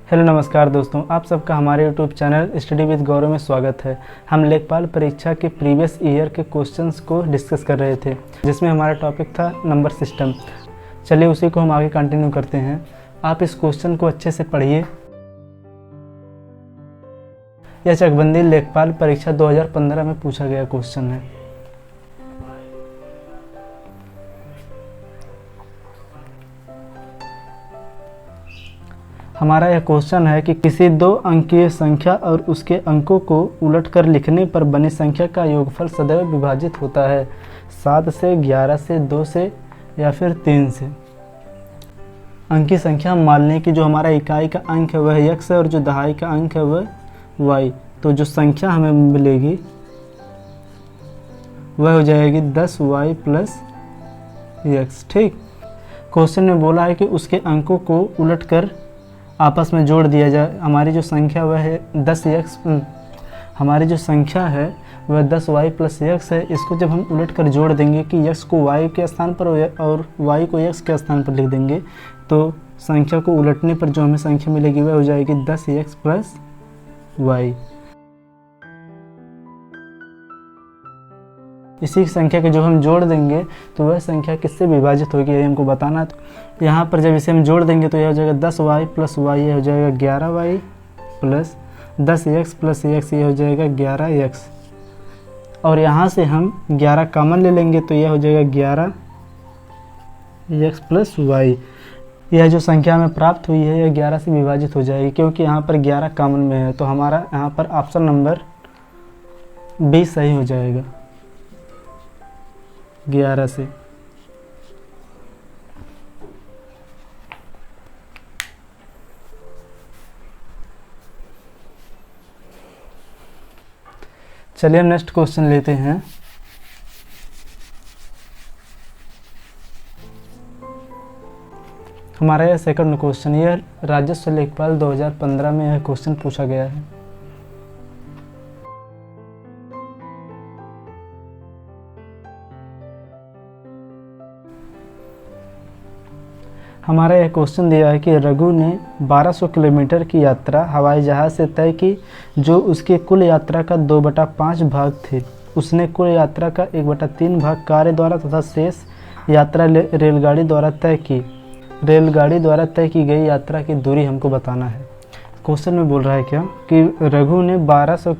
Hello नमस्कार दोस्तों, आप सबका हमारे यूट्यूब चैनल स्टडी विद गौरव में स्वागत है। हम लेखपाल परीक्षा के प्रीवियस ईयर के क्वेश्चंस को डिस्कस कर रहे थे, जिसमें हमारा टॉपिक था नंबर सिस्टम। चलिए उसी को हम आगे कंटिन्यू करते हैं। आप इस क्वेश्चन को अच्छे से पढ़िए। यह चकबंदी लेखपाल परीक्षा 2015 में पूछा गया क्वेश्चन है। हमारा यह क्वेश्चन है कि किसी 2 अंकीय संख्या और उसके अंकों को उलटकर लिखने पर बनी संख्या का योगफल सदैव विभाजित होता है 7 से, 11 से, 2 से या फिर 3 से। अंकीय संख्या मान लें कि जो हमारा इकाई का अंक है वह x है और जो दहाई का अंक है वह y। तो जो संख्या हमें मिलेगी वह हो जाएगी 10y प्लस x। ठीक, क्वेश्चन में बोला है कि उसके अंकों को उलटकर आपस में जोड़ दिया जाए। हमारी जो संख्या वह है 10x, हमारी जो संख्या है वह 10y प्लस x है। इसको जब हम उलट कर जोड़ देंगे कि x को y के स्थान पर और y को x के स्थान पर लिख देंगे, तो संख्या को उलटने पर जो हमें संख्या मिलेगी वह हो जाएगी 10x प्लस y। इसी संख्या के जो हम जोड़ देंगे तो वह संख्या किससे विभाजित होगी, ये हमको बताना। तो यहाँ पर जब इसे हम जोड़ देंगे तो यह हो जाएगा 10y प्लस y, ये हो जाएगा 11y plus 10x plus x, ये हो जाएगा 11x। और यहाँ से हम 11 कॉमन ले लेंगे तो यह हो जाएगा 11x प्लस y। यह जो संख्या हमें प्राप्त हुई है यह 11 से विभाजित हो जाएगी, क्योंकि यहाँ पर 11 कॉमन में है। तो हमारा यहाँ पर ऑप्शन नंबर 20 सही हो जाएगा 11 से। चलिए हम नेक्स्ट क्वेश्चन लेते हैं। हमारा यह सेकंड क्वेश्चन, यह राजस्व लेखपाल 2015 में यह क्वेश्चन पूछा गया है। हमारा यह क्वेश्चन दिया है कि रघु ने 1200 किलोमीटर की यात्रा हवाई जहाज़ से तय की, जो उसके कुल यात्रा का 2/5 भाग थे। उसने कुल यात्रा का 1/3 भाग कार्य द्वारा तथा शेष यात्रा रेलगाड़ी द्वारा तय की। रेलगाड़ी द्वारा तय की गई यात्रा की दूरी हमको बताना है। क्वेश्चन में बोल रहा है क्या कि रघु ने 1200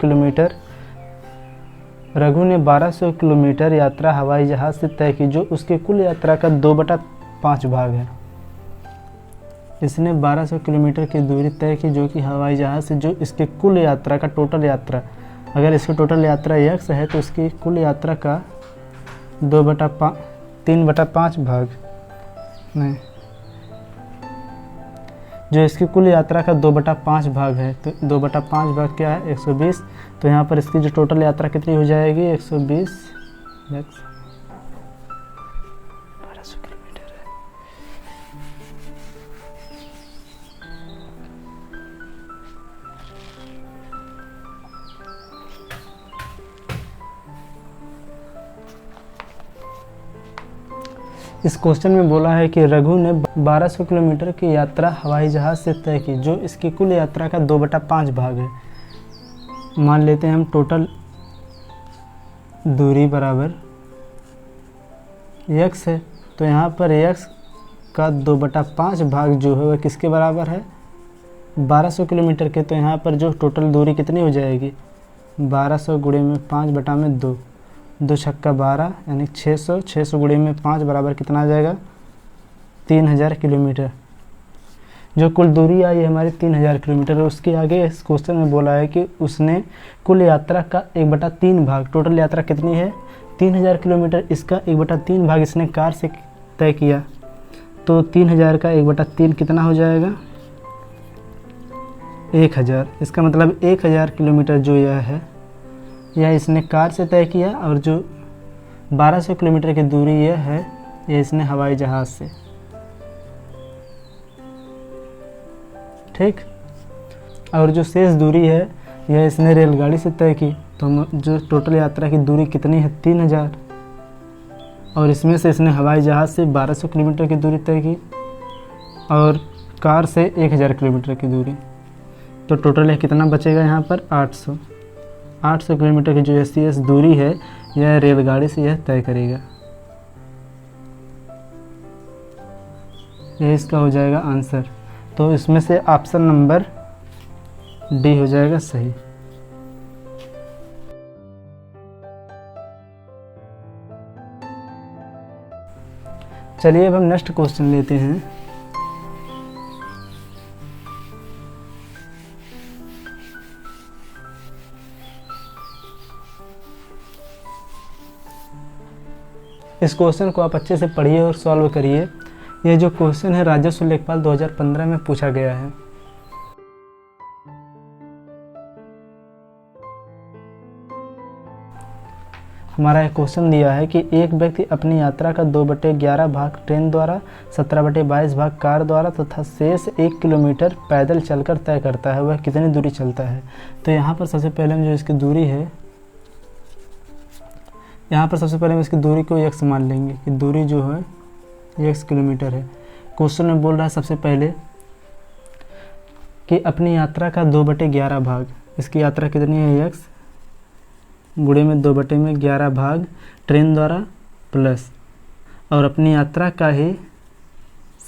किलोमीटर यात्रा हवाई जहाज़ से तय की, जो उसके कुल यात्रा का 2/5 भाग है। इसने 1200 किलोमीटर की दूरी तय की जो कि हवाई जहाज़ से, जो इसके कुल यात्रा का टोटल यात्रा, अगर इसकी टोटल यात्रा x है तो इसकी कुल यात्रा का 3/5 भाग नहीं, जो इसकी कुल यात्रा का 2/5 भाग है। तो 2/5 भाग क्या है, 120। तो यहाँ पर इसकी जो टोटल यात्रा कितनी हो जाएगी, 120 x 1200 किलोमीटर है। इस क्वेश्चन में बोला है कि रघु ने 1200 किलोमीटर की यात्रा हवाई जहाज़ से तय की, जो इसकी कुल यात्रा का 2/5 भाग है। मान लेते हैं हम टोटल दूरी बराबर x है, तो यहाँ पर x का 2/5 भाग जो है वह किसके बराबर है, 1200 किलोमीटर के। तो यहाँ पर जो टोटल दूरी कितनी हो जाएगी, 1200 गुणे में 5/2, 2 छक्का 12 यानी 600, 600 गुणे में 5 बराबर कितना आ जाएगा, 3000 किलोमीटर। जो कुल दूरी आई है हमारी 3000 किलोमीटर। उसके आगे इस क्वेश्चन में बोला है कि उसने कुल यात्रा का 1/3 भाग, टोटल यात्रा कितनी है 3000 किलोमीटर, इसका 1/3 भाग इसने कार से तय किया। तो 3000 का 1/3 कितना हो जाएगा, 1000। इसका मतलब 1000 किलोमीटर जो यह है यह इसने कार से तय किया, और जो 1200 किलोमीटर की दूरी यह है यह इसने हवाई जहाज़ से। ठीक, और जो शेष दूरी है यह इसने रेलगाड़ी से तय की। तो जो टोटल यात्रा की दूरी कितनी है, 3000, और इसमें से इसने हवाई जहाज़ से 1200 किलोमीटर की दूरी तय की और कार से 1000 किलोमीटर की दूरी। तो टोटल है कितना बचेगा यहाँ पर 800 किलोमीटर की जो सी दूरी है यह रेलगाड़ी से यह तय करेगा। ये इसका हो जाएगा आंसर। तो इसमें से ऑप्शन नंबर डी हो जाएगा सही। चलिए अब हम नेक्स्ट क्वेश्चन लेते हैं। इस क्वेश्चन को आप अच्छे से पढ़िए और सॉल्व करिए। यह जो क्वेश्चन है राजस्व लेखपाल 2015 में पूछा गया है। हमारा एक क्वेश्चन दिया है कि एक व्यक्ति अपनी यात्रा का 2/11 भाग ट्रेन द्वारा, 17/22 भाग कार द्वारा तथा शेष 1 किलोमीटर पैदल चलकर तय करता है, वह कितनी दूरी चलता है। तो यहाँ पर सबसे पहले हम जो इसकी दूरी है, यहाँ पर सबसे पहले हम इसकी दूरी को x मान लेंगे कि दूरी जो है x किलोमीटर है। क्वेश्चन में बोल रहा है सबसे पहले कि अपनी यात्रा का 2/11 भाग, इसकी यात्रा कितनी है x गुणे में 2/11 भाग ट्रेन द्वारा प्लस, और अपनी यात्रा का ही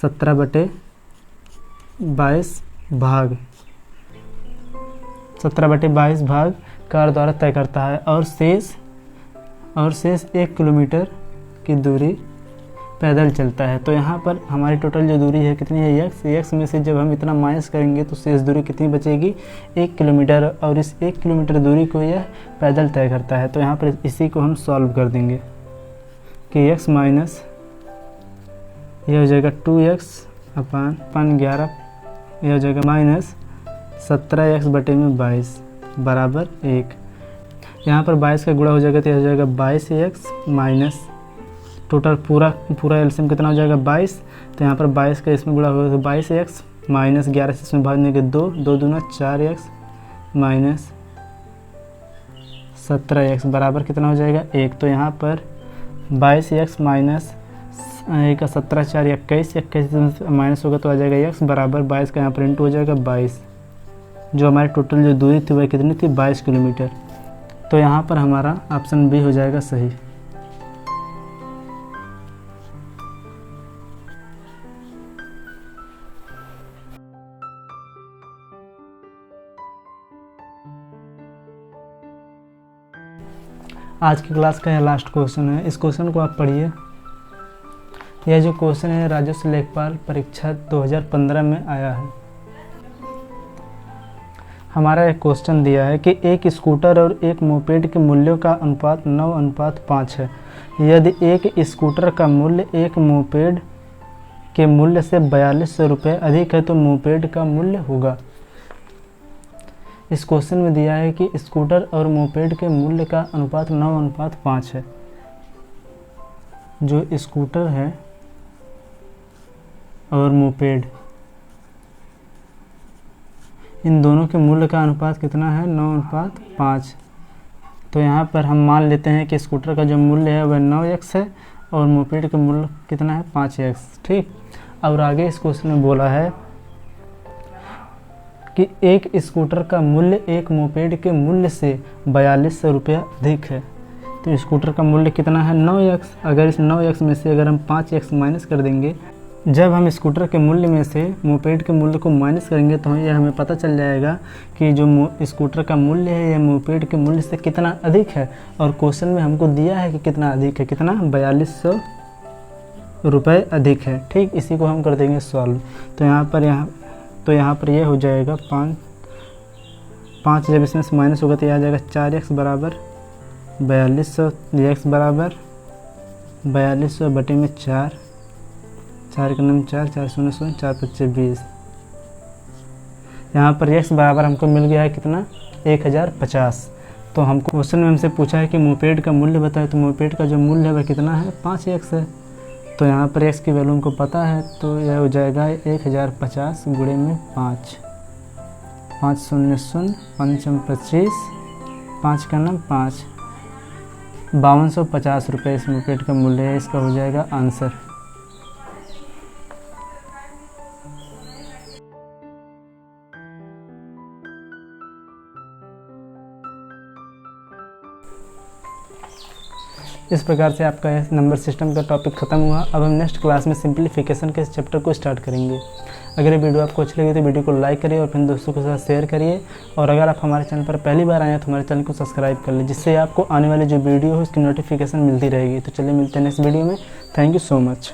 17/22 भाग 17/22 भाग कार द्वारा तय करता है, और शेष 1 किलोमीटर की दूरी पैदल चलता है। तो यहाँ पर हमारी टोटल जो दूरी है कितनी है x में से जब हम इतना माइनस करेंगे तो शेष दूरी कितनी बचेगी 1 किलोमीटर, और इस 1 किलोमीटर दूरी को यह पैदल तय करता है। तो यहाँ पर इसी को हम सॉल्व कर देंगे कि x माइनस यह हो जाएगा 2x/11, यह हो जाएगा माइनस 17x/22 बराबर 1। यहाँ पर 22 का गुणा हो जाएगा तो यह हो जाएगा 22x माइनस टोटल पूरा एलसीएम कितना हो जाएगा 22। तो यहाँ पर 22 का इसमें गुणा होगा तो 22x माइनस 11 से इसमें भाग देंगे 2 दूना 4x माइनस 17x बराबर कितना हो जाएगा 1। तो यहाँ पर 22x माइनस 17 4 21 माइनस होगा तो आ जाएगा x बराबर 22 का यहाँ पर इंटू हो जाएगा 22। जो हमारी टोटल जो दूरी थी वह कितनी थी 22 किलोमीटर। तो यहाँ पर हमारा ऑप्शन बी हो जाएगा सही। आज की क्लास का यह लास्ट क्वेश्चन है। इस क्वेश्चन को आप पढ़िए। यह जो क्वेश्चन है राजस्व लेखपाल परीक्षा 2015 में आया है। हमारा एक क्वेश्चन दिया है कि एक स्कूटर और एक मोपेड के मूल्यों का अनुपात 9:5 है। यदि एक स्कूटर का मूल्य एक मोपेड के मूल्य से 4200 रुपये अधिक है तो मोपेड का मूल्य होगा। इस क्वेश्चन में दिया है कि स्कूटर और मोपेड के मूल्य का अनुपात 9:5 है। जो स्कूटर है और मोपेड, इन दोनों के मूल्य का अनुपात कितना है 9:5। तो यहाँ पर हम मान लेते हैं कि स्कूटर का जो मूल्य है वह 9x है और मोपेड का मूल्य कितना है 5x। ठीक। और आगे इस क्वेश्चन में बोला है कि एक स्कूटर का मूल्य एक मोपेड के मूल्य से 4200 रुपये अधिक है। तो स्कूटर का मूल्य कितना है 9x। अगर इस 9x में से अगर हम 5x माइनस कर देंगे, जब हम स्कूटर के मूल्य में से मोपेड के मूल्य को माइनस करेंगे तो यह हमें पता चल जाएगा कि जो स्कूटर का मूल्य है यह मोपेड के मूल्य से कितना अधिक है। और क्वेश्चन में हमको दिया है कि कितना अधिक है, कितना 4200 रुपये अधिक है। ठीक। इसी को हम कर देंगे सॉल्व। तो यहाँ पर यह हो जाएगा 5 जब इसमें से माइनस होगा तो यह आ जाएगा 4x बराबर 4200, x बराबर 4200 बटे में 4 का नाम 4 4 0 0 4 5 20। यहाँ पर x बराबर हमको मिल गया है कितना 1050। तो हमको क्वेश्चन में हमसे पूछा है कि मोपेड का मूल्य बताए, तो मोपेड का जो मूल्य है वह कितना है 5x है। तो यहाँ पर x की वैल्यू हमको पता है तो यह हो जाएगा 1050 गुणे में 5 5 0 0 5 25 5 का नाम 5 5250 रुपये इस मोपेड का मूल्य है। इसका हो जाएगा आंसर। इस प्रकार से आपका नंबर सिस्टम का टॉपिक ख़त्म हुआ। अब हम नेक्स्ट क्लास में सिंप्लीफिकेशन के इस चैप्टर को स्टार्ट करेंगे। अगर ये वीडियो आपको अच्छी लगी तो वीडियो को लाइक करिए और अपने दोस्तों के साथ शेयर करिए। और अगर आप हमारे चैनल पर पहली बार आए हैं तो हमारे चैनल को सब्सक्राइब कर लीजिए, जिससे आपको आने वाली जो वीडियो है उसकी नोटिफिकेशन मिलती रहेगी। तो चलिए मिलते हैं नेक्स्ट वीडियो में। Thank you so much.